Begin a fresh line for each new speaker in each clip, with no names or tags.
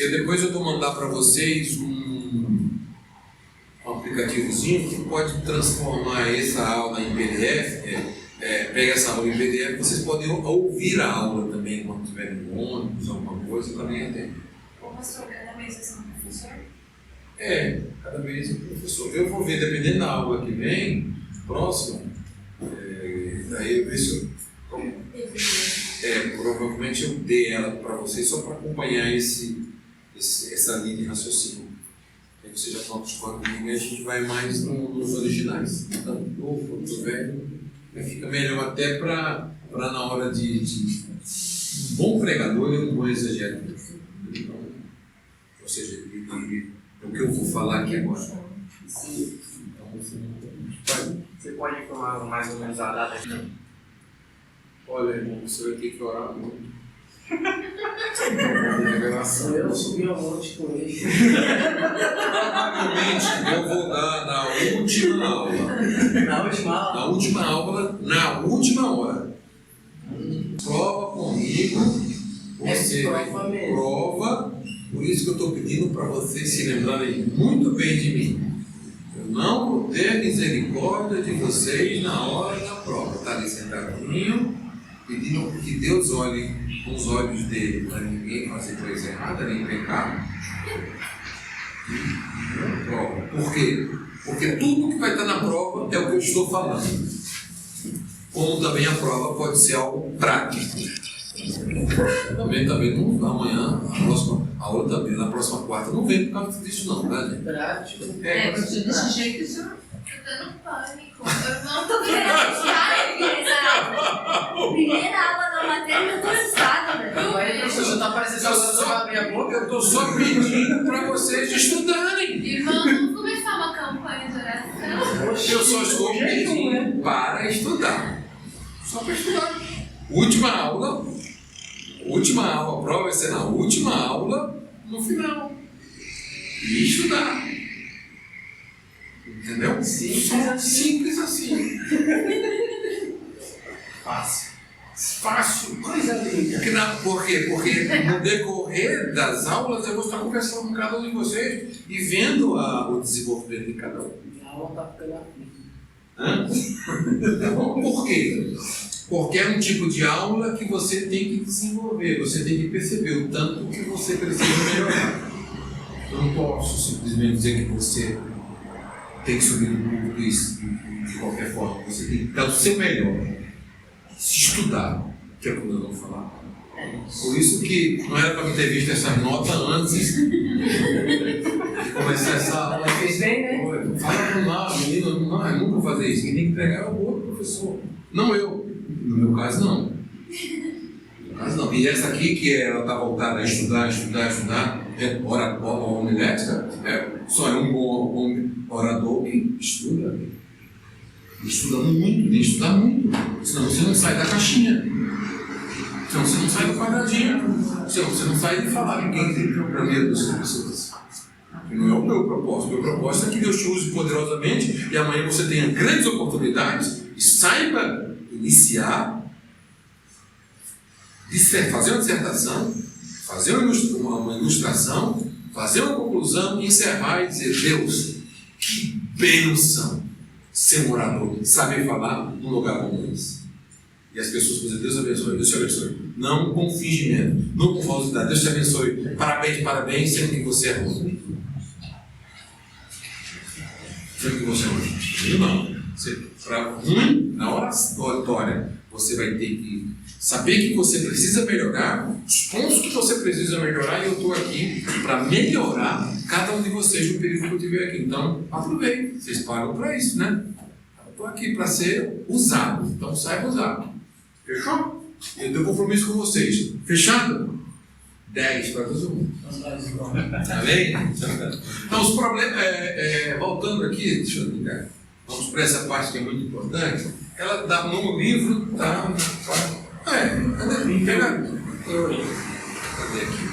Porque depois eu vou mandar para vocês um aplicativozinho que pode transformar essa aula em PDF. Pega essa aula em PDF, vocês podem ouvir a aula também quando estiverem no ônibus, alguma coisa, também tem.
Professor, cada mês é um professor?
Cada mês é um professor. Eu vou ver, dependendo da aula que vem, próxima, daí eu vejo provavelmente eu dei ela para vocês só para acompanhar essa linha de raciocínio. Aí vocês já estão acostumados comigo e a gente vai mais nos originais. Tanto novo quanto velho. Fica melhor até para na hora de um bom pregador e um bom exegeta. Então, ou seja, o que eu vou falar aqui agora.
Sim. Você pode informar mais ou menos a data?
Olha, irmão, você vai ter que orar muito.
Eu subi ao monte com ele.
Provavelmente eu vou dar na última aula.
Na última aula?
Na última hora. Prova comigo. Você prova. Por isso que eu estou pedindo para vocês se lembrarem muito bem de mim. Eu não vou ter misericórdia de vocês na hora da prova. Está ali sentadinho, pedindo que Deus olhe com os olhos dele para ninguém fazer coisa errada, nem pecar. Prova. Por quê? Porque tudo que vai estar na prova é o que eu estou falando. Como também a prova pode ser algo prático. Também não, amanhã, a próxima aula também, na próxima quarta, não vem por causa disso não, né, gente?
Prático.
Desse jeito isso eu tô no pânico. Eu não tô querendo primeira aula da matéria, eu tô assustada, velho.
Agora professor, já tá parecendo que você vai abrir a boca.
Eu estou só pedindo para vocês estudarem.
Irmão, vamos começar uma campanha de oração?
Eu só estou pedindo para estudar. Só para estudar. Última aula, a prova vai ser na última aula, no final. E estudar. Entendeu? Simples assim. Fácil.
Coisa linda.
Por quê? Porque no decorrer das aulas eu vou estar conversando com cada um de vocês e vendo o desenvolvimento de cada um.
A aula tá ficando aflita.
Tá bom? Por quê? Porque é um tipo de aula que você tem que desenvolver, você tem que perceber o tanto que você precisa melhorar. Eu não posso simplesmente dizer que você tem que subir no público de qualquer forma. Você tem que dar o seu melhor. Se estudar, que é como eu vou falar. Por isso que não era para me ter visto essa nota antes de começar essa aula.
Ela fez bem, né?
Fala para lá, menino, eu nunca vou fazer isso. Quem tem que entregar é o outro professor. Não eu. No meu caso, não. No meu caso, não. E essa aqui, que ela está voltada a estudar, homilética, só é um bom orador que estuda. Estuda muito, tem que estudar muito. Senão você não sai da caixinha. Senão você não sai do quadradinho. Senão você não sai de falar ninguém tem para medo das pessoas. Não é o meu propósito. O meu propósito é que Deus te use poderosamente e amanhã você tenha grandes oportunidades e saiba iniciar, fazer uma dissertação, fazer uma ilustração, fazer uma conclusão, encerrar e dizer: Deus, que bênção ser um orador, saber falar num lugar como esse. E as pessoas dizem: Deus abençoe, Deus te abençoe. Não com fingimento, não com falsidade. Deus te abençoe. Parabéns, sendo que você é ruim. Sendo que você é ruim. Não. Para ruim, na oratória, você vai ter que saber que você precisa melhorar, os pontos que você precisa melhorar, e eu estou aqui para melhorar cada um de vocês no período que eu estiver aqui. Então, aproveite, vocês pagam para isso, né? Eu estou aqui para ser usado, então saiba usar. Fechou? Eu tenho compromisso com vocês. Fechado? 10 para todo mundo. Tá bem? Então, os problemas. Voltando aqui, deixa eu ligar. Vamos para essa parte que é muito importante. Ela dá no livro, tá? Cadê aqui?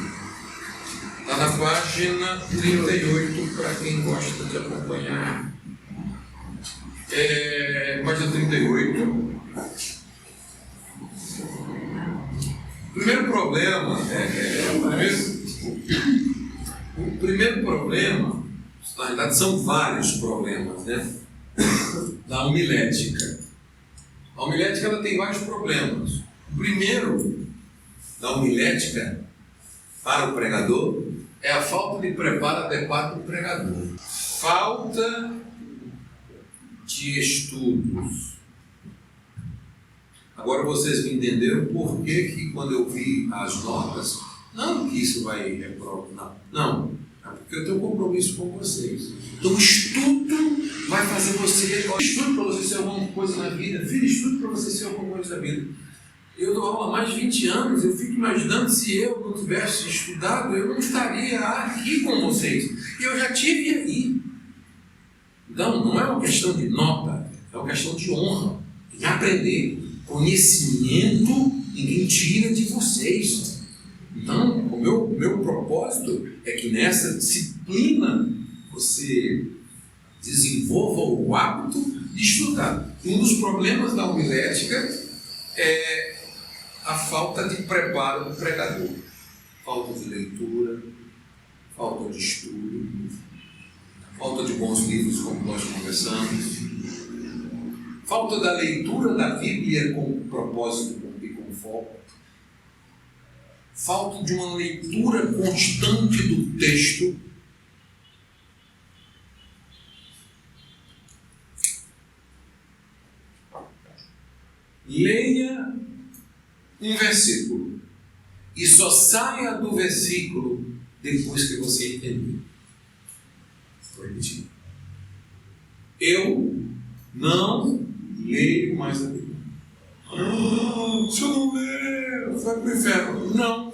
Está na página 38, para quem gosta de acompanhar. Página 38. Primeiro problema, primeiro problema, na verdade são vários problemas, né? Da homilética. A homilética ela tem vários problemas. O primeiro da homilética para o pregador é a falta de preparo adequado do pregador. Falta de estudos. Agora vocês me entenderam por que quando eu vi as notas, não que isso vai reprovar, não, é porque eu tenho um compromisso com vocês. Então o estudo vai fazer você, estudo para você ser alguma coisa na vida, filho, estudo para você ser alguma coisa na vida. Eu dou aula há mais de 20 anos, eu fico imaginando se eu não tivesse estudado, eu não estaria aqui com vocês. E eu já tive aí. Então, não é uma questão de nota, é uma questão de honra, de aprender. Conhecimento ninguém tira de vocês. Então, o meu propósito é que nessa disciplina você desenvolva o hábito de estudar. Um dos problemas da homilética é a falta de preparo do pregador. Falta de leitura, falta de estudo, falta de bons livros, como nós conversamos, falta da leitura da Bíblia com propósito e com foco, falta de uma leitura constante do texto. Leia um versículo e só saia do versículo depois que você entender. Vou repetir. Eu não leio mais a Bíblia. Se eu não ler, vai para o inferno. Não.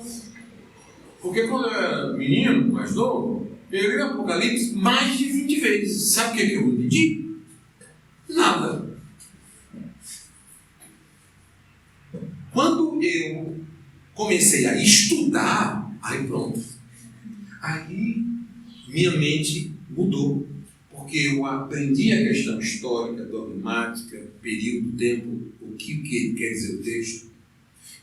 Porque quando eu era menino, mais novo, eu li o Apocalipse mais de 20 vezes. Sabe o que eu entendi? Nada. Quando eu comecei a estudar, aí pronto. Aí minha mente mudou. Porque eu aprendi a questão histórica, dogmática, período, tempo, o que quer dizer o texto.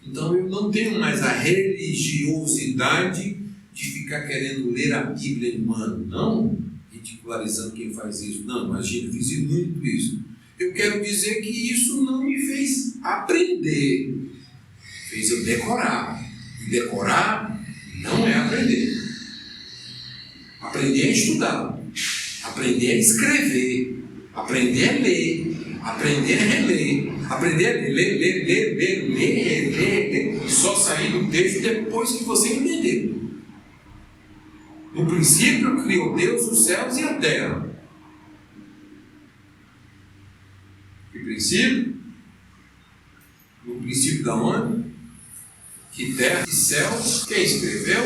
Então eu não tenho mais a religiosidade de ficar querendo ler a Bíblia em mano. Não ridicularizando quem faz isso. Não, imagina, eu fiz muito isso. Eu quero dizer que isso não me fez aprender. Fez eu decorar. E decorar não é aprender. Aprender é estudar. Aprender a escrever. Aprender a ler. Aprender a reler. Aprender a ler. E só sair do texto depois que você entender. No princípio criou Deus os céus e a terra. Que princípio? No princípio da onde? Que terra e céus, quem escreveu?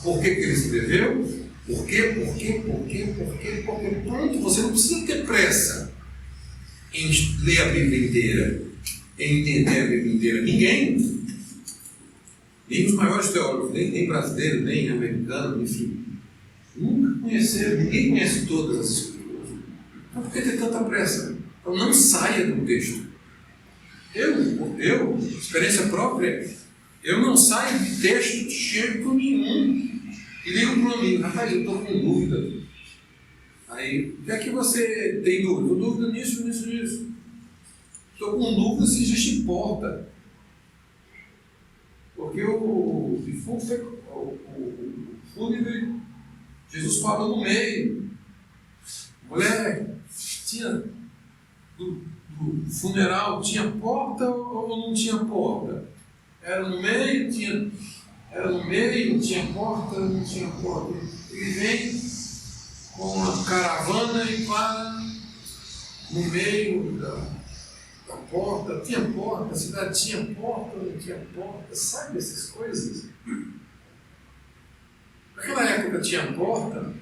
Por que ele escreveu? Por quê? Pronto, você não precisa ter pressa em ler a Bíblia inteira, em entender a Bíblia inteira. Ninguém, nem os maiores teólogos, nem brasileiros, nem americanos, enfim, nunca conheceram, ninguém conhece todas as escrituras. Então por que ter tanta pressa? Então não saia do texto. Eu, experiência própria, eu não saio de texto de jeito nenhum. E ligo para um amigo, rapaz, eu estou com dúvida. Aí, o que é que você tem dúvida? Estou dúvida nisso. Estou com dúvida se existe porta. Porque o fúnebre, Jesus fala no meio. Mulher, tinha do funeral, tinha porta ou não tinha porta? Era no meio, tinha porta, não tinha porta. Ele vem com a caravana e para no meio da porta. Tinha porta, a cidade tinha porta, não tinha porta. Sabe essas coisas? Naquela época tinha porta.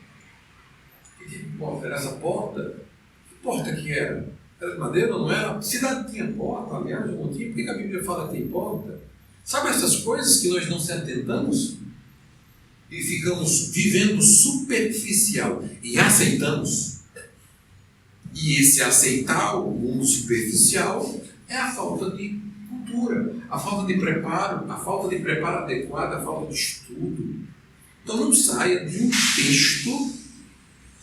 Que tipo de porta? Era essa porta? Que porta que era? Era de madeira ou não era? A cidade tinha porta, aliás, não tinha. Por que a Bíblia fala que tem porta? Sabe essas coisas que nós não se atentamos e ficamos vivendo superficial e aceitamos? E esse aceitar o mundo superficial é a falta de cultura, a falta de preparo adequado, a falta de estudo. Então não saia de um texto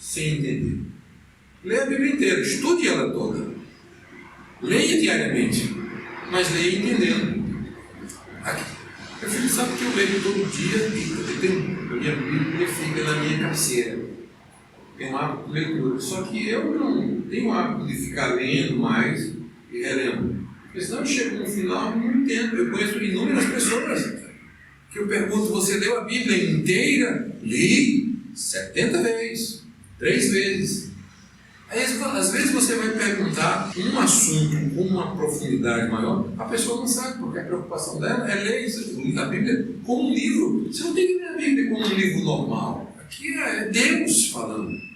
sem entender. Leia a Bíblia inteira, estude ela toda. Leia diariamente, mas leia entendendo. Meu filho sabe que eu leio todo dia e a minha Bíblia fica na minha cabeceira. Tenho um hábito de leitura. Só que eu não tenho o hábito de ficar lendo mais e relendo. Porque senão eu chego no final e não entendo. Eu conheço inúmeras pessoas que eu pergunto: você leu a Bíblia inteira? Li 70 vezes, 3 vezes. Aí, às vezes você vai perguntar um assunto com uma profundidade maior, a pessoa não sabe, porque a preocupação dela é ler a Bíblia como um livro. Você não tem que ler a Bíblia como um livro normal. Aqui é Deus falando.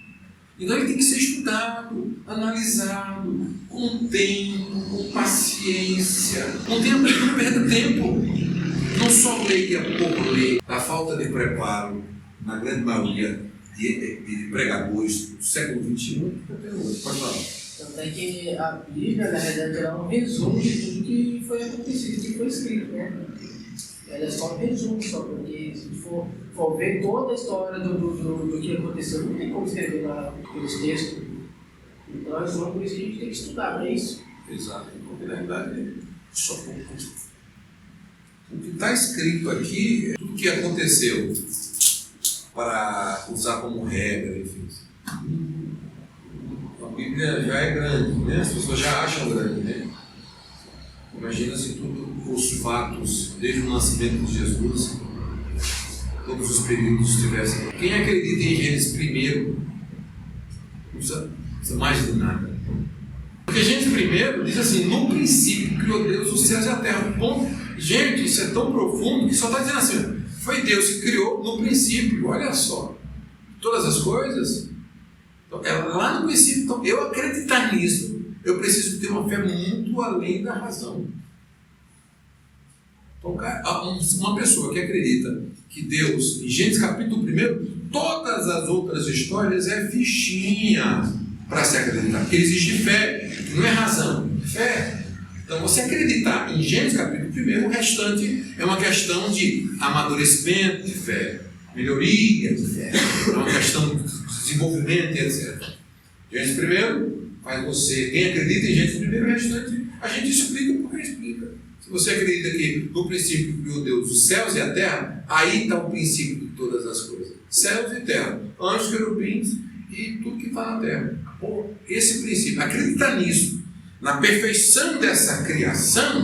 Então ele tem que ser estudado, analisado, com tempo, com paciência. Não perda tempo. Não só leia por ler. A falta de preparo, na grande maioria de pregadores do século XXI, até hoje. Pode falar.
Tanto é que a Bíblia, na verdade, ela é um resumo de tudo que foi acontecido, que foi escrito, né? Ela é só um resumo, só porque se for ver toda a história do que aconteceu, não tem como escrever lá pelos textos. Então é só por isso que a gente tem que estudar, não é isso?
Exato, porque na verdade só o que está escrito aqui é tudo que aconteceu para usar como regra, enfim. A Bíblia já é grande, né? As pessoas já acham grande, né? Imagina se os fatos, desde o nascimento de Jesus, todos os períodos tivessem. Quem acredita em Gênesis primeiro, não precisa mais de nada. Porque Gênesis primeiro diz assim: no princípio criou Deus os céus e a terra. Ponto. Gente, isso é tão profundo que só está dizendo assim: foi Deus que criou no princípio. Olha só, todas as coisas. Então, é lá no princípio. Então, eu acreditar nisso, eu preciso ter uma fé muito além da razão. Então, uma pessoa que acredita que Deus, em Gênesis capítulo 1, todas as outras histórias é fichinha para se acreditar. Porque existe fé, que não é razão, é fé. Então, você acreditar em Gênesis capítulo 1, o restante é uma questão de amadurecimento de fé, melhoria de fé, é uma questão de desenvolvimento, etc. Gênesis 1 faz você, quem acredita em Gênesis 1, o restante a gente explica porque explica. Se você acredita que no princípio criou Deus os céus e a terra, aí está o princípio de todas as coisas. Céus e terra, anjos, querubins e tudo que está na terra. Esse princípio, acreditar nisso, na perfeição dessa criação,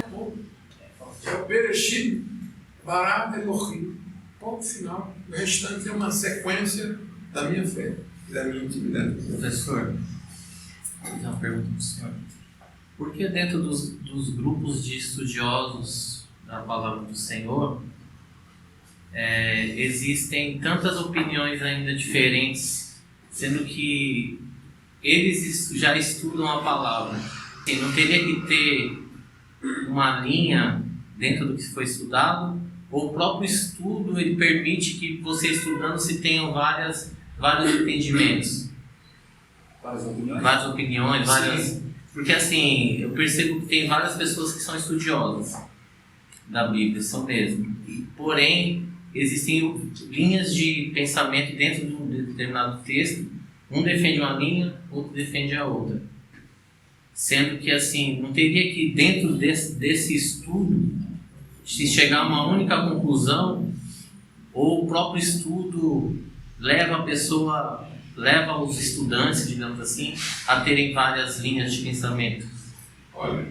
é o Bereshit Bara Elohim. Ponto final. O restante é uma sequência da minha fé e da minha intimidade.
Professor, vou fazer uma pergunta para o senhor. Por que dentro dos grupos de estudiosos da palavra do Senhor existem tantas opiniões ainda diferentes, sendo que eles já estudam a palavra? Assim, não teria que ter uma linha dentro do que foi estudado? Ou o próprio estudo ele permite que você estudando se tenham vários entendimentos? Várias opiniões, várias... Porque assim, eu percebo que tem várias pessoas que são estudiosas da Bíblia, são mesmo. Porém, existem linhas de pensamento dentro de um determinado texto. Um defende uma linha, outro defende a outra. Sendo que assim, não teria que dentro desse estudo se chegar a uma única conclusão, ou o próprio estudo leva os estudantes, digamos assim, a terem várias linhas de pensamento?
Olha,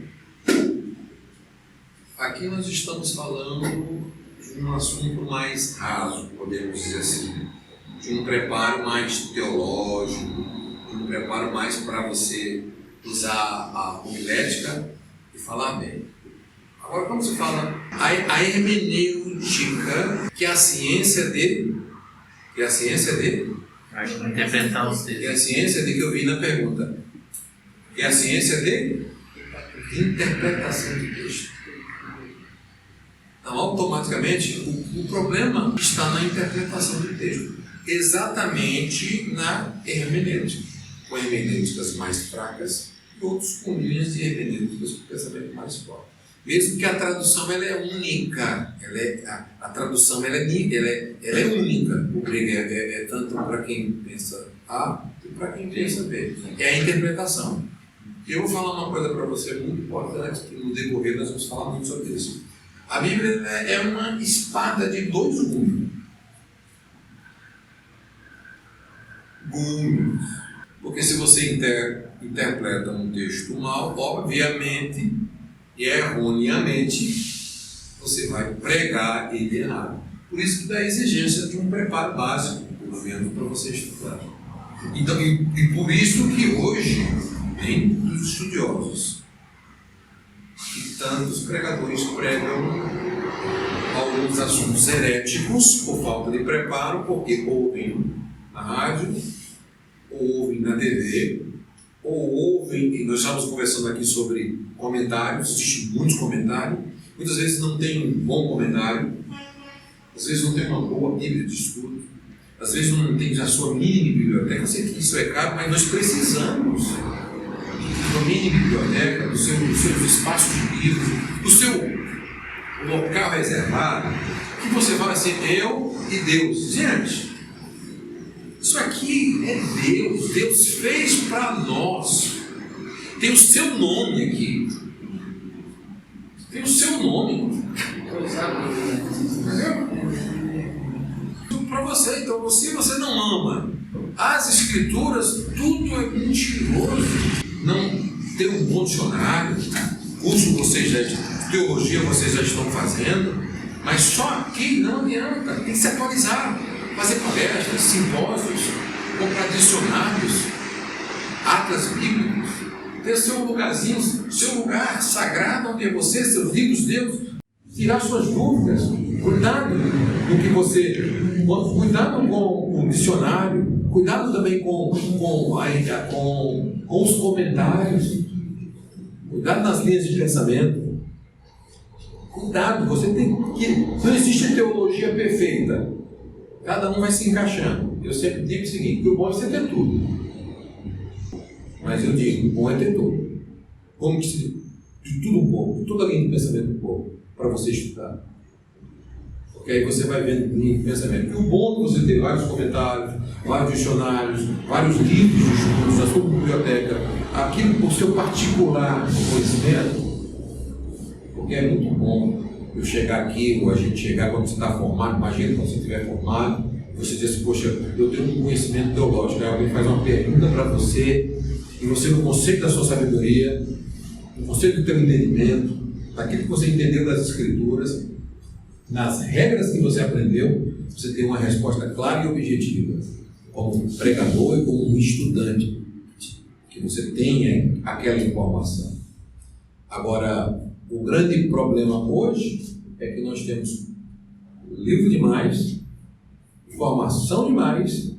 aqui nós estamos falando de um assunto mais raso, podemos dizer assim, de um preparo mais teológico, de um preparo mais para você usar a homilética e falar bem. Agora, quando se fala a hermenêutica, que é a ciência de
Interpretar os textos.
é a ciência de que eu vi na pergunta. É a ciência de interpretação de texto. Então, automaticamente, o problema está na interpretação do texto. Exatamente na hermenêutica. Com hermenêuticas mais fracas e outros com linhas de hermenêuticas com pensamento mais forte. Mesmo que a tradução ela é única, a tradução ela é única. O grego é tanto para quem pensa A e para quem pensa B. É a interpretação. Eu vou falar uma coisa para você muito importante, que no decorrer nós vamos falar muito sobre isso. A Bíblia é uma espada de dois gumes. Porque se você interpreta um texto mal, obviamente e erroneamente, você vai pregar ele errado. Por isso que dá a exigência de um preparo básico, pelo menos, para você estudar. Então, e por isso que hoje tem muitos estudiosos e tantos pregadores pregam alguns assuntos heréticos por falta de preparo, porque ouvem na rádio, ou ouvem na TV, ou ouvem, e nós estamos conversando aqui sobre comentários, existem muitos comentários, muitas vezes não tem um bom comentário, às vezes não tem uma boa Bíblia de estudo, às vezes não tem a sua mini biblioteca. Eu sei que isso é caro, mas nós precisamos de uma mini biblioteca, dos seus espaços de livros, do seu local reservado, que você fala assim, eu e Deus. Gente, isso aqui é Deus. Deus fez para nós. Tem o seu nome aqui. Tem o seu nome. Entendeu? Para você, então, se você não ama as Escrituras, tudo é mentiroso. Não tem um bom dicionário, curso teologia vocês já estão fazendo, mas só aqui não adianta, tem que se atualizar, fazer palestras, simpósios, comprar dicionários, atlas bíblicos, ter seu lugarzinho, seu lugar sagrado onde é você, seus livros de Deus, tirar suas dúvidas, cuidado no que você, cuidado com o dicionário, cuidado também com os comentários, cuidado nas linhas de pensamento. Cuidado, você tem que. Não existe teologia perfeita. Cada um vai se encaixando. Eu sempre digo o seguinte: que o bom é você ter tudo. Mas eu digo, o bom é ter tudo. Como que se. De tudo um pouco, de toda a linha de pensamento um pouco, para você estudar. Porque aí você vai vendo linha de pensamento. E o bom é você ter vários comentários, vários dicionários, vários livros de estudos, a sua biblioteca, aquilo por seu particular conhecimento. Porque é muito bom eu chegar aqui, ou a gente chegar quando você está formado, imagina quando você estiver formado, você diz assim, poxa, eu tenho um conhecimento teológico, aí alguém faz uma pergunta para você, e você no conceito da sua sabedoria, no conceito do teu entendimento, daquilo que você entendeu das Escrituras, nas regras que você aprendeu, você tem uma resposta clara e objetiva, como um pregador e como um estudante, que você tenha aquela informação. Agora, o grande problema hoje é que nós temos livro demais, informação demais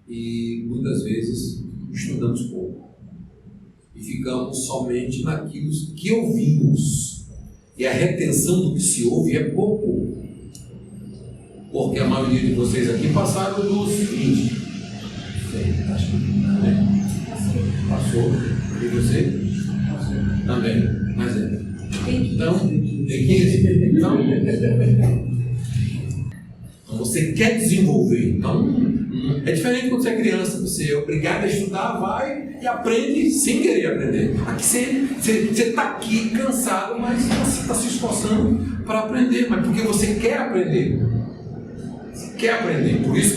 e muitas vezes estudamos pouco. E ficamos somente naquilo que ouvimos. E a retenção do que se ouve é pouco. Porque a maioria de vocês aqui passaram dos 20. Acho que né? Passou. E você? Passou. Também. Mas é. Então, você quer desenvolver. Então, é diferente quando você é criança. Você é obrigado a estudar, vai e aprende sem querer aprender. Aqui você está aqui cansado, mas você está se esforçando para aprender. Mas porque você quer aprender. Você quer aprender. Por isso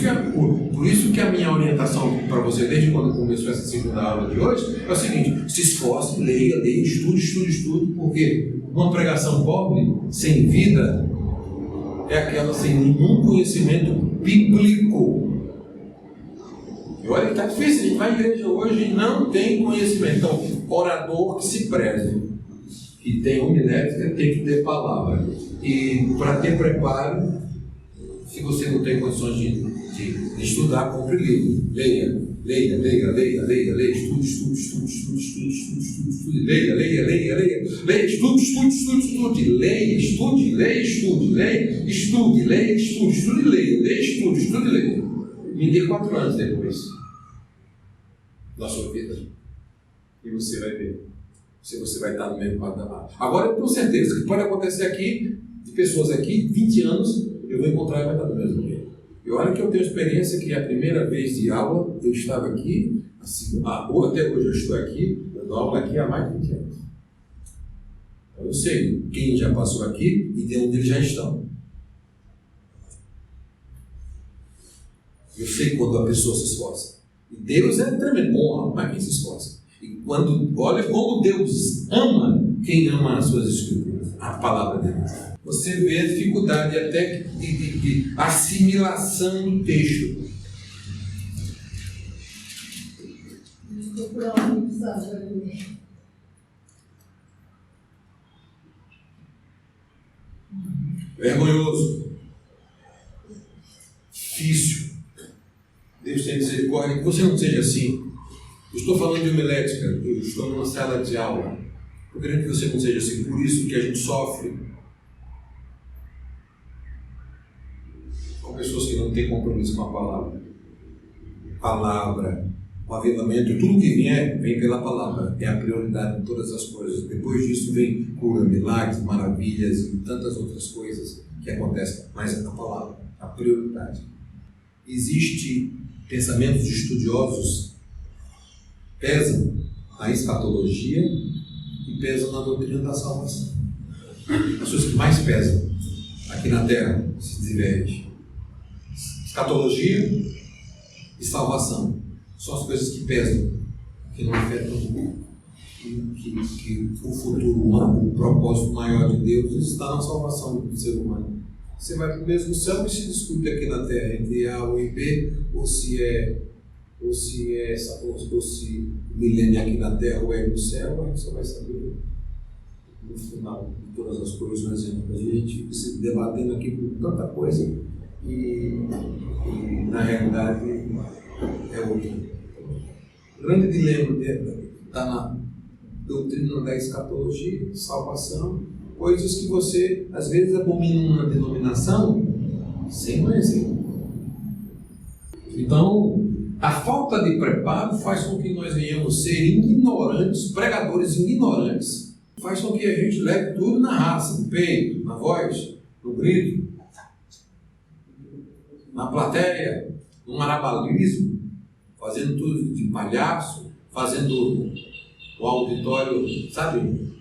que a minha orientação para você, desde quando começou essa segunda aula de hoje, é o seguinte: se esforce, leia, estude, porque uma pregação pobre, sem vida, é aquela sem nenhum conhecimento bíblico. E olha que está difícil, a gente vai à igreja hoje e não tem conhecimento. Então, orador que se preze, que tem homilética, tem que ter palavra. E para ter preparo, se você não tem condições de estudar, compre livro. Leia, estude, leia, estude, leia. Me dê 4 anos depois da sua vida. E você vai ver. se você vai estar no mesmo patamar. Agora eu tenho certeza que pode acontecer aqui, de pessoas aqui, 20 anos, eu vou encontrar e vai estar do mesmo jeito. E olha que eu tenho experiência que a primeira vez de aula, eu estava aqui, assim, até hoje eu estou aqui, eu dou aula aqui há mais de 20 anos. Então eu sei quem já passou aqui e de onde eles já estão. Eu sei quando a pessoa se esforça. E Deus é tremendo bom, mas quem se esforça. E olha como Deus ama quem ama as suas escrituras, a palavra de Deus. Você vê a dificuldade até de assimilação do texto. Vergonhoso. Difícil. Deus tem misericórdia. Que você não seja assim. Eu estou falando de homilética. Eu estou numa sala de aula. Eu quero que você não seja assim. Por isso que a gente sofre com pessoas que não têm compromisso com a palavra. Palavra, o avivamento, tudo que vier, vem pela palavra. É a prioridade de todas as coisas. Depois disso vem cura, milagres, maravilhas e tantas outras coisas que acontecem. Mas é a palavra, a prioridade. Existe pensamentos de estudiosos pesam na escatologia e pesam na doutrina da salvação. As pessoas que mais pesam aqui na Terra se divergem. Escatologia e salvação são as coisas que pesam, que não afetam o mundo. Que o futuro humano, o propósito maior de Deus está na salvação do ser humano. Você vai para o mesmo céu e se discute aqui na Terra entre A ou B, ou se o milênio aqui na Terra ou é no céu, a gente só vai saber no final de todas as coisas. Um exemplo, a gente fica se debatendo aqui por tanta coisa e na realidade é outro. O grande dilema está na doutrina da escatologia, salvação, coisas que você às vezes abomina uma denominação sem conhecer. Então, a falta de preparo faz com que nós venhamos ser ignorantes, pregadores ignorantes, faz com que a gente leve tudo na raça, no peito, na voz, no grito, na plateia, no marabalismo, fazendo tudo de palhaço, fazendo o auditório, sabe?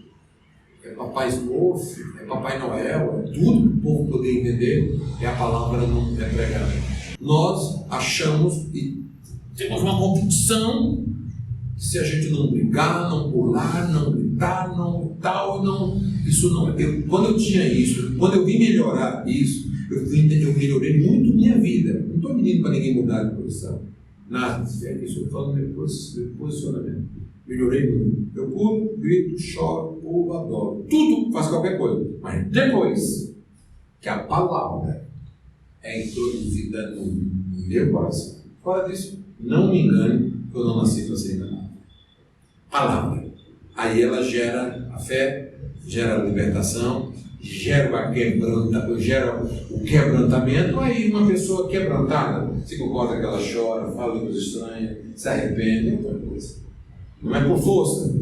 É Papai Smurf, é Papai Noel, é tudo para o povo poder entender, e a palavra não é pregada. Nós achamos e temos uma convicção que se a gente não brigar, não pular, não gritar, não tal, não, isso não. Quando eu tinha isso, quando eu vim melhorar isso, eu melhorei muito minha vida. Não estou pedindo para ninguém mudar de posição. Nada, isso eu estou falando de posicionamento. Melhorei muito. Eu pulo, grito, choro, pulo, adoro. Tudo, faço qualquer coisa. Mas depois que a palavra é introduzida no meu coração, fora disso, não me engane, que eu não nasci para ser enganado. Palavra. Aí ela gera a fé, gera a libertação, gera o quebrantamento. Aí uma pessoa quebrantada, se concorda que ela chora, fala coisa estranha, se arrepende, é outra coisa. Não é por força.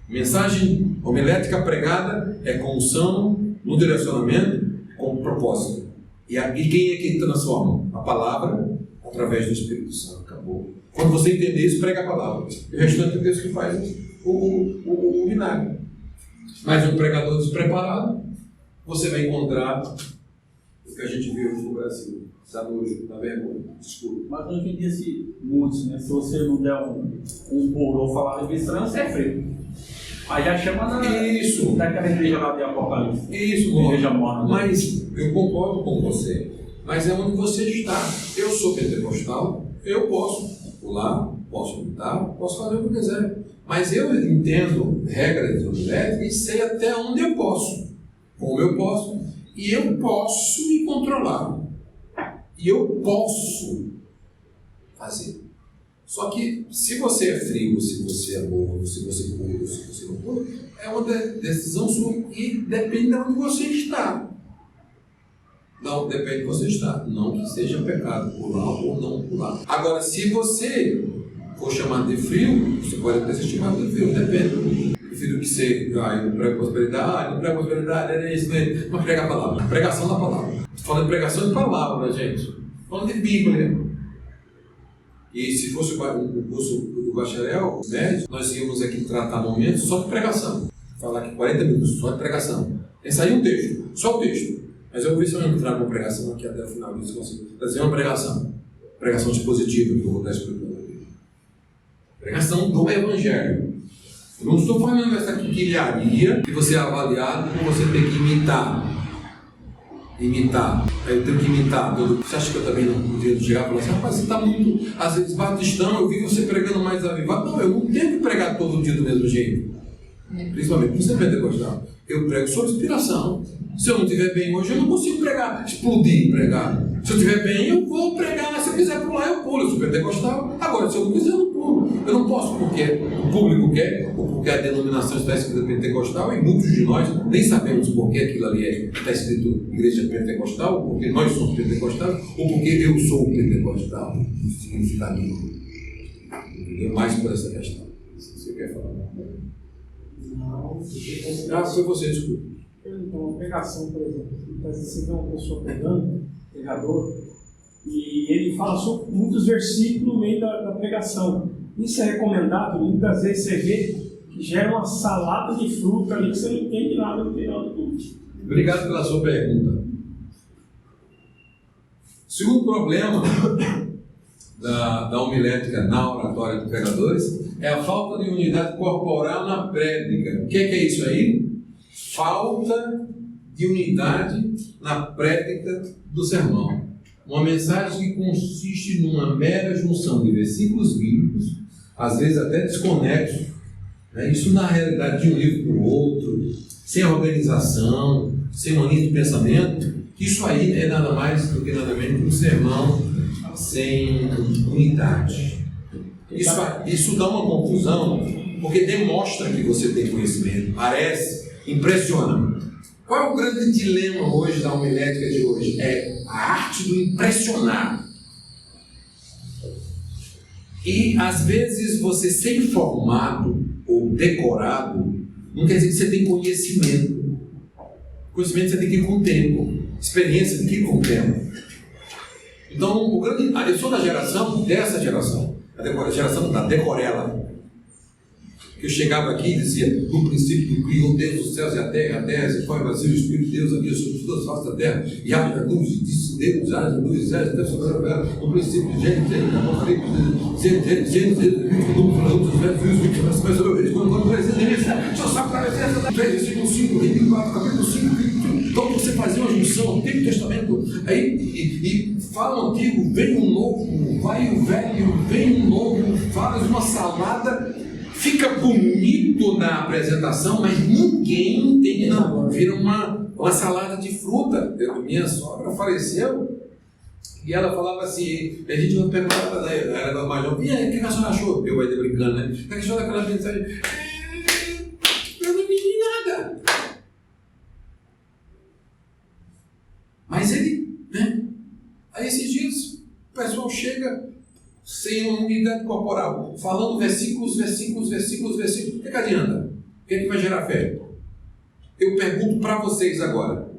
Mensagem homilética pregada é com unção, no direcionamento, com propósito. E quem é que transforma? A palavra através do Espírito Santo. Acabou. Quando você entender isso, prega a palavra. E o restante é Deus que faz o milagre. Mas um pregador despreparado, você vai encontrar o que a gente vê hoje no Brasil. Da nojo, da vergonha, desculpa.
Mas hoje em dia, se você não der um pulo ou falar língua estranha, você é frio. Aí já chama daquela igreja lá de Apocalipse.
Isso,
igreja morna.
Mas eu concordo com você. Mas é onde você está. Eu sou pentecostal, eu posso pular, posso lutar, posso fazer o que eu quiser. Mas eu entendo regras de homilética e sei até onde eu posso. Como eu posso. E eu posso me controlar. E eu posso fazer. Só que se você é frio, se você é morno, se você pula, se você não pula, é uma decisão sua e depende de onde você está. Não, depende de onde você está. Não que seja pecado pular ou não pular. Agora, se você for chamado de frio, você pode até ser chamado de frio, depende. prefiro que você, eu prego prosperidade, era isso mesmo. Mas prega a palavra, pregação da palavra. Estou falando de pregação de palavra, gente. Falando de Bíblia. E se fosse o curso do bacharel, médio, nós íamos aqui tratar momentos só de pregação. Falar aqui 40 minutos só de pregação. Esse aí é um texto, só o texto. Mas eu vou ver se eu não trago uma pregação aqui até o final disso. Consigo trazer uma pregação. Pregação dispositiva que eu vou estar explicando aqui. Pregação do Evangelho. Eu não estou falando dessa quinquilharia que você é avaliado como você tem que imitar. Aí eu tenho que imitar. Você acha que eu também não podia chegar e falar assim, rapaz, você está muito, às vezes, batistão, eu vi você pregando mais avivado. Não, eu não tenho que pregar todo dia do mesmo jeito. Principalmente por ser pentecostal. Eu prego sob inspiração. Se eu não estiver bem hoje, eu não consigo pregar, explodir pregar. Se eu estiver bem, eu vou pregar. Se eu quiser pular, eu pulo. Eu sou pentecostal. Agora, se eu não quiser, eu não pulo. Eu não posso porque o público quer, ou porque a denominação está escrita pentecostal, e muitos de nós nem sabemos por que aquilo ali está escrito igreja pentecostal, ou porque nós somos pentecostais, ou porque eu sou pentecostal. O significado é mais por essa questão. Se você quer falar.
Não,
Foi você, desculpa.
então, uma pregação, por exemplo, você vê uma pessoa pregando, pregador, e ele fala sobre muitos versículos no meio da pregação. Isso é recomendado, muitas vezes você vê que gera uma salada de fruta ali que você não entende nada no final do culto.
Obrigado pela sua pergunta. O segundo problema da homilética na oratória de pregadores é a falta de unidade corporal na prédica. O que é isso aí? Falta de unidade na prédica do sermão. Uma mensagem que consiste numa mera junção de versículos bíblicos, às vezes até desconexos, né? Isso na realidade de um livro para o outro, sem organização, sem uma linha de pensamento. Isso aí é nada mais do que nada menos que um sermão sem unidade. Isso dá uma confusão, porque demonstra que você tem conhecimento, parece, impressiona. Qual é o grande dilema hoje da homilética de hoje? É a arte do impressionar. E às vezes você ser formado ou decorado não quer dizer que você tem conhecimento. Conhecimento você tem que ir com o tempo. Experiência tem que ir com o tempo. Então, eu sou dessa geração, a geração da decorela. Que eu chegava aqui e dizia, no princípio criou Deus os céus e a terra se foi vazio, o Espírito de Deus havia sobre todas as faces da terra, e haja luz, e disse Deus, haja luz, e haja Deus, no princípio, Gênesis, então você fazia uma junção, Antigo Testamento, aí e fala o Antigo, vem um novo, vai o velho, vem um novo, faz uma salada. Fica bonito na apresentação, mas ninguém entende, não. Vira uma salada de fruta. Minha sogra faleceu e ela falava assim, a gente vai perguntar para ela, era mais nova, e aí, o que a senhora achou? Eu vai brincando, né? O que a senhora daquela mensagem? Eu não entendi nada. Mas ele, né? Aí esses dias, o pessoal chega sem uma unidade corporal, falando versículos. O que adianta? O que vai gerar fé? Eu pergunto para vocês agora.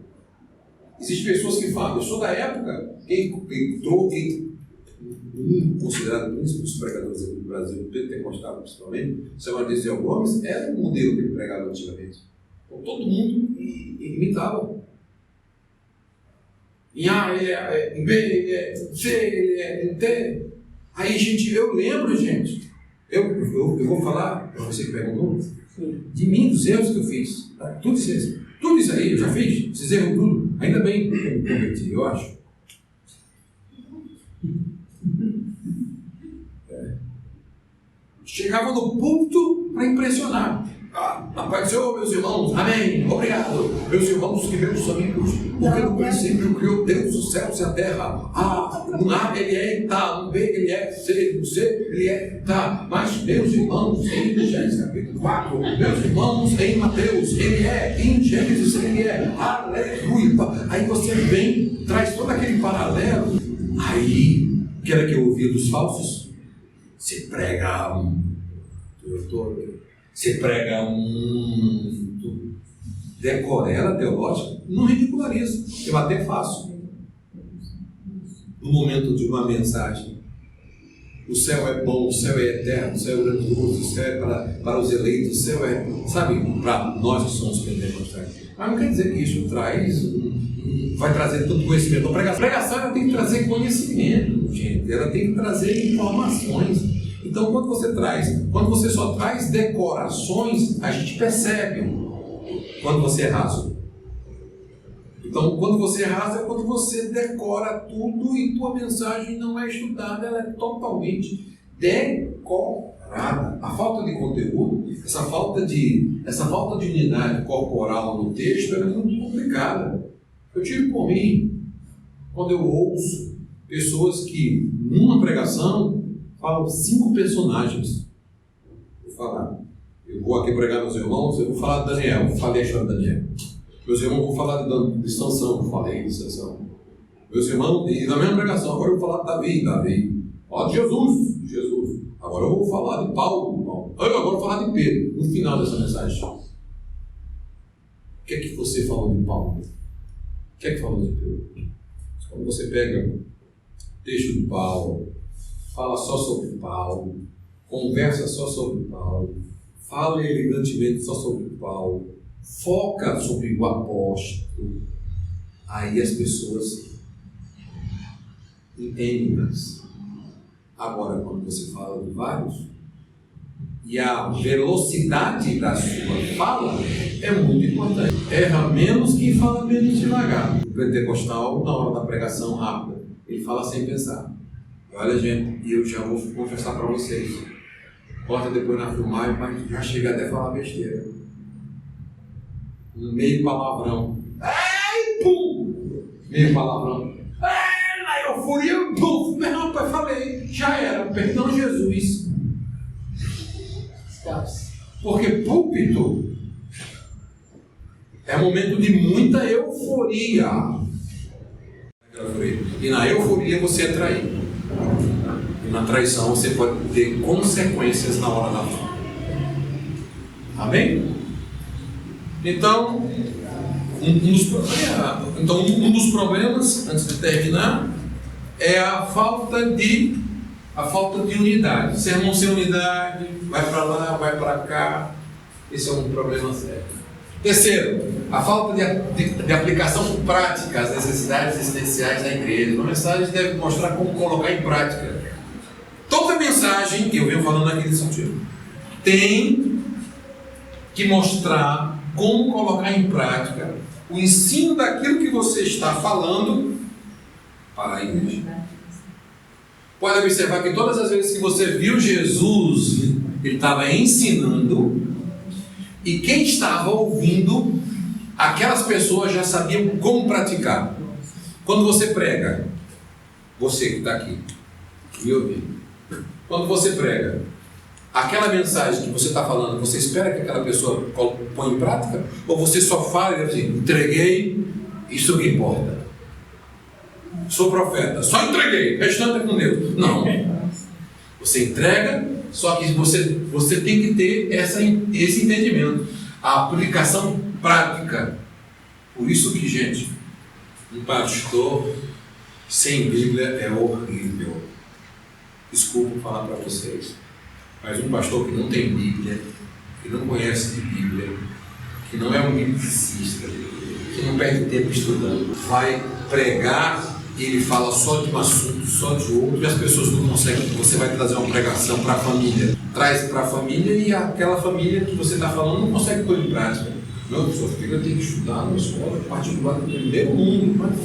Existem pessoas que falam, eu sou da época, considerado príncipe dos pregadores aqui do Brasil, pentecostal principalmente, chamado Desiel Gomes, era o modelo que ele pregava antigamente. Então, todo mundo imitava. Em A, ele é, em B, ele é, em C, ele é, em T. Aí, gente, eu lembro, gente, eu vou falar, para você que perguntou, de mim, dos erros que eu fiz. Tá? Tudo isso aí eu já fiz, esses erros tudo. Ainda bem que eu me converti, eu acho. Chegava no púlpito para impressionar. Apareceu, meus irmãos, amém, obrigado, meus irmãos que meus amigos, porque no princípio criou Deus os céus e a terra. No A ele é, tá, no B ele é, no C ele é, tá, mas meus irmãos, em Gênesis capítulo 4, meus irmãos, em Mateus ele é, em Gênesis ele é, aleluia. Aí você vem, traz todo aquele paralelo. Aí, o que era que eu ouvia dos falsos? Se pregavam. Você prega muito, decora ela, teológica, não ridiculariza. Eu até faço. No momento de uma mensagem, o céu é bom, o céu é eterno, o céu é grandioso, o céu é para os eleitos, o céu é, sabe, para nós que somos pentecostais. Mas não quer dizer que isso vai trazer todo conhecimento. A pregação ela tem que trazer conhecimento, gente. Ela tem que trazer informações. Então, quando você só traz decorações, a gente percebe quando você é raso. Então, quando você é raso é quando você decora tudo e tua mensagem não é estudada, ela é totalmente decorada. A falta de conteúdo, essa falta de unidade corporal no texto é muito complicada. Eu tiro por mim, quando eu ouço pessoas que, numa pregação, falam 5 personagens. Vou falar. Eu vou aqui pregar meus irmãos, eu vou falar de Daniel, falei a história de Daniel. Meus irmãos, vou falar de Sansão, falei de Sansão. Meus irmãos, e na mesma pregação, agora eu vou falar de Davi. Fala de Jesus. Agora eu vou falar de Paulo. Agora eu vou falar de Pedro, no final dessa mensagem. O que é que você falou de Paulo? O que é que falou de Pedro? Quando você pega o texto de Paulo, fala só sobre Paulo, conversa só sobre Paulo, fala elegantemente só sobre Paulo, foca sobre o apóstolo, aí as pessoas entendem mais. Agora, quando você fala de vários, e a velocidade da sua fala é muito importante. Erra menos quem fala menos devagar. O pentecostal, na hora da pregação rápida, ele fala sem pensar. Olha, gente, e eu já vou confessar para vocês. Corta depois na filmagem, mas já chega até a falar besteira. Meio palavrão. Ai, pum! Meio palavrão. Ai, na euforia, pum! Mas rapaz, falei. Já era. Perdão, Jesus. Porque púlpito é momento de muita euforia. E na euforia você é traído. E na traição você pode ter consequências na hora da fala. Amém? Então, um dos problemas, antes de terminar, é a falta de unidade. Sermão sem unidade, vai para lá, vai para cá. Esse é um problema sério. Terceiro, a falta de aplicação prática às necessidades existenciais da igreja. Uma mensagem deve mostrar como colocar em prática. Toda mensagem, que eu venho falando aqui nesse sentido, tem que mostrar como colocar em prática o ensino daquilo que você está falando para a igreja. Pode observar que todas as vezes que você viu Jesus, ele estava ensinando, e quem estava ouvindo, aquelas pessoas já sabiam como praticar. Quando você prega, você que está aqui, me ouvindo, quando você prega, aquela mensagem que você está falando, você espera que aquela pessoa põe em prática? Ou você só fala e diz assim, entreguei, isso é o que importa. Sou profeta, só entreguei, o restante é com Deus. Não. Você entrega, só que você tem que ter esse entendimento. A aplicação prática. Por isso que, gente, um pastor sem Bíblia é horrível. Desculpa falar para vocês. Mas um pastor que não tem Bíblia, que não conhece de Bíblia, que não é um biblicista, que não perde tempo estudando, vai pregar, ele fala só de um assunto, só de outro, e as pessoas não conseguem. Você vai trazer uma pregação para a família, traz para a família, e aquela família que você está falando não consegue pôr em prática. Meu, sua filha tem que estudar numa escola particular do primeiro mundo, mas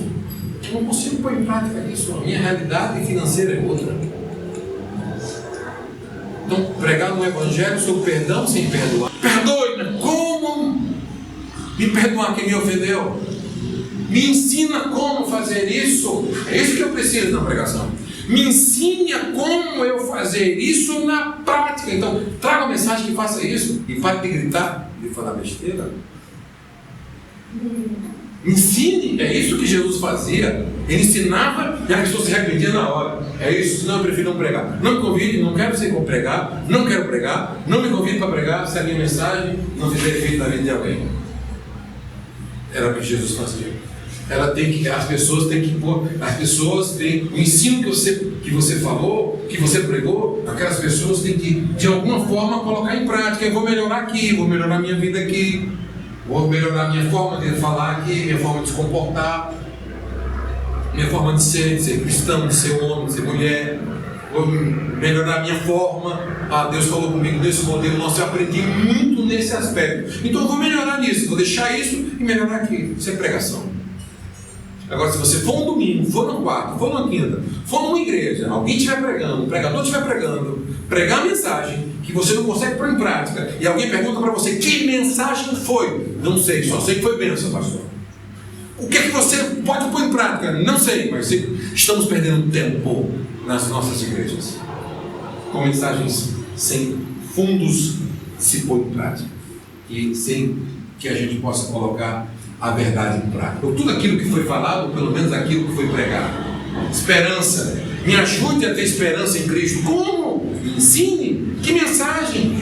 eu não consigo pôr em prática isso. A minha realidade financeira é outra. Então, pregar no Evangelho sobre perdão sem perdoar. Perdoe, como me perdoar quem me ofendeu? Me ensina como fazer isso. É isso que eu preciso na pregação. Me ensine a como eu fazer isso na prática. Então, traga uma mensagem que faça isso. E pare de gritar, de falar besteira. Me ensine. É isso que Jesus fazia. Ele ensinava e a pessoa se arrependia na hora. É isso, senão eu prefiro não pregar. Não me convide, não quero ser pregar, não quero pregar, não me convide para pregar se a minha mensagem não fizer efeito na vida de alguém. Era o que Jesus fazia. As pessoas têm o ensino que você falou, que você pregou, aquelas pessoas têm que, de alguma forma, colocar em prática. Eu vou melhorar aqui, vou melhorar minha vida aqui, vou melhorar minha forma de falar aqui, minha forma de se comportar, minha forma de ser cristão, de ser homem, de ser mulher. Vou melhorar a minha forma. Deus falou comigo nesse modelo, nossa, eu aprendi muito nesse aspecto. Então eu vou melhorar nisso, vou deixar isso e melhorar aqui. Isso é pregação. Agora, se você for um domingo, for no quarto, for numa quinta, for numa igreja, alguém estiver pregando, um pregador estiver pregando, pregar a mensagem que você não consegue pôr em prática, e alguém pergunta para você, que mensagem foi? Não sei, só sei que foi bênção, pastor. O que é que você pode pôr em prática? Não sei, mas estamos perdendo tempo nas nossas igrejas, com mensagens sem fundos se pôr em prática, e sem que a gente possa colocar a verdade em prática. Ou tudo aquilo que foi falado, pelo menos aquilo que foi pregado. Esperança. Me ajude a ter esperança em Cristo. Como? Me ensine. Que mensagem?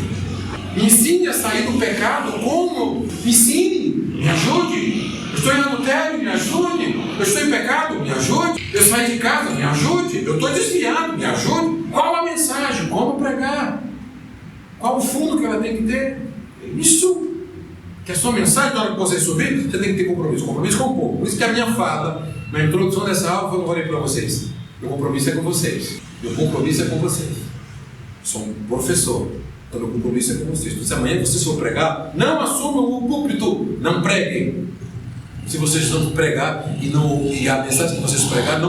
Me ensine a sair do pecado. Como? Me ensine. Me ajude. Eu estou em adultério. Me ajude. Eu estou em pecado. Me ajude. Eu saí de casa. Me ajude. Eu estou desviado. Me ajude. Qual a mensagem? Como pregar? Qual o fundo que ela tem que ter? Isso. Que a sua mensagem, na hora que você subir, você tem que ter compromisso com o povo. Por isso que a minha fala, na introdução dessa aula, eu falei para vocês: meu compromisso é com vocês. Meu compromisso é com vocês. Sou um professor, então meu compromisso é com vocês. Então, se amanhã vocês for pregar, não assumam o púlpito, não preguem. Se vocês não pregar e a mensagem que vocês pregar,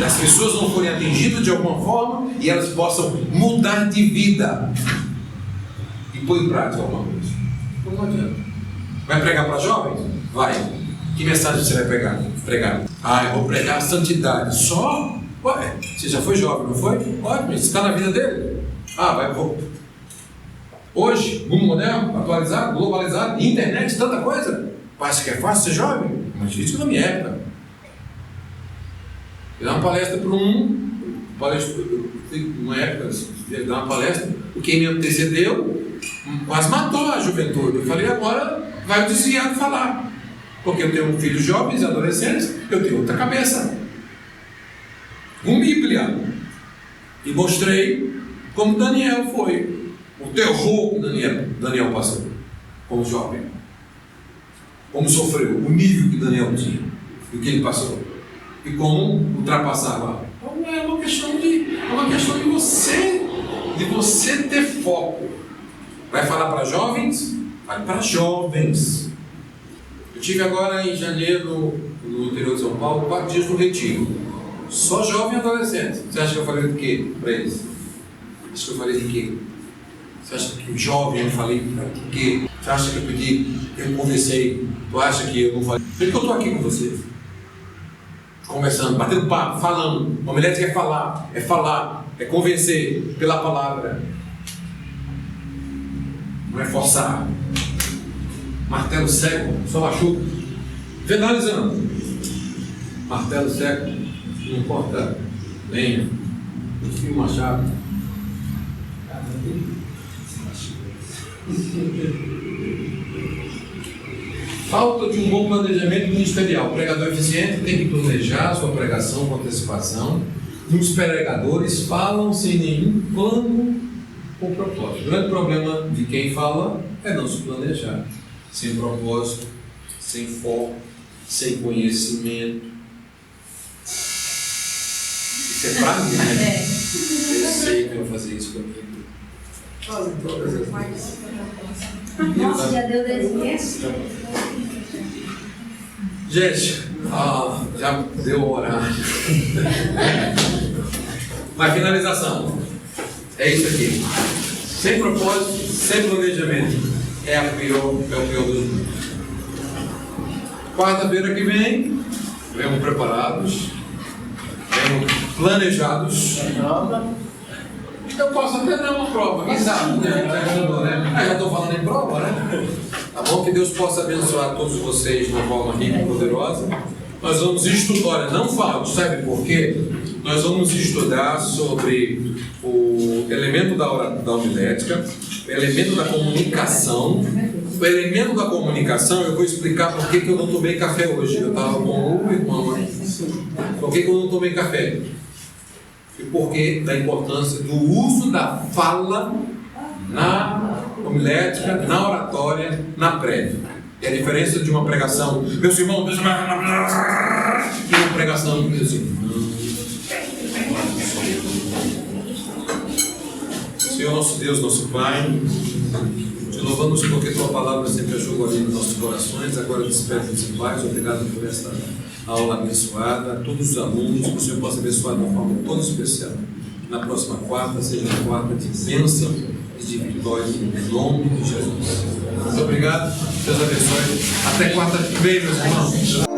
as pessoas não forem atingidas de alguma forma e elas possam mudar de vida e pôr em prática alguma coisa. Então não adianta. Vai pregar para jovens? Vai. Que mensagem você vai pregar? Eu vou pregar a santidade. Só? Ué, você já foi jovem, não foi? Ótimo, você está na vida dele? Vou. Hoje, mundo moderno, atualizado, globalizado, internet, tanta coisa. Parece que é fácil ser jovem? Mas isso na minha época. Eu dei uma palestra para uma época, eu dei uma palestra, quem me antecedeu quase matou a juventude. Eu falei, agora vai desviar de falar. Porque eu tenho filhos jovens, adolescentes, eu tenho outra cabeça. Com Bíblia. E mostrei como Daniel foi. O terror que Daniel passou como jovem. Como sofreu, o nível que Daniel tinha. E o que ele passou. E como ultrapassava. Então é uma questão de você ter foco. Vai falar para jovens? Vai para jovens. Eu tive agora em janeiro, no interior de São Paulo, 4 dias no retiro. Só jovem e adolescente. Você acha que eu falei de quê para eles? Acho que eu falei de quê? Você acha que o jovem eu falei de quê? Você acha que eu conversei? Tu acha que eu não falei? Por que eu estou aqui com vocês? Conversando, batendo papo, falando. Uma mulher quer falar, é convencer pela palavra. Não é forçar. Martelo cego, só machuca. Finalizando. Martelo cego, não importa lenha, fio machado. Falta de um bom planejamento ministerial. O pregador eficiente tem que planejar sua pregação com antecipação. Muitos pregadores falam sem nenhum plano ou propósito. O grande problema de quem fala é não se planejar. Sem propósito, sem foco, sem conhecimento. Isso é prático, né? Eu sei que eu vou fazer isso comigo. Fazem todas as vezes.
Nossa, já deu 10 meses?
Gente, já deu o horário. Mas finalização. É isso aqui. Sem propósito, sem planejamento. É o pior dos mundos. Quarta-feira que vem, venham preparados, venham planejados. Eu posso até dar uma prova, quem sabe, né? Já estou falando em prova, né? Tá bom? Que Deus possa abençoar todos vocês de uma forma rica e poderosa. Nós vamos estudar, olha, não falo, sabe por quê? Nós vamos estudar sobre o elemento da homilética, o elemento da comunicação. O elemento da comunicação, eu vou explicar por que eu não tomei café hoje. Eu estava com o irmão, por que eu não tomei café? E por que da importância do uso da fala na homilética, na oratória, na prévia. É a diferença de uma pregação, meus irmãos, e uma pregação, meus irmãos. Senhor nosso Deus, nosso Pai, te louvamos porque tua palavra sempre achou ali nos nossos corações. Agora despede-nos em paz. Obrigado por esta aula abençoada. A todos os alunos, que o Senhor possa abençoar de uma forma toda especial. Na próxima quarta, seja uma quarta de bênção e de vitória, em nome de Jesus. Muito obrigado. Deus abençoe. Até quarta-feira, meus irmãos.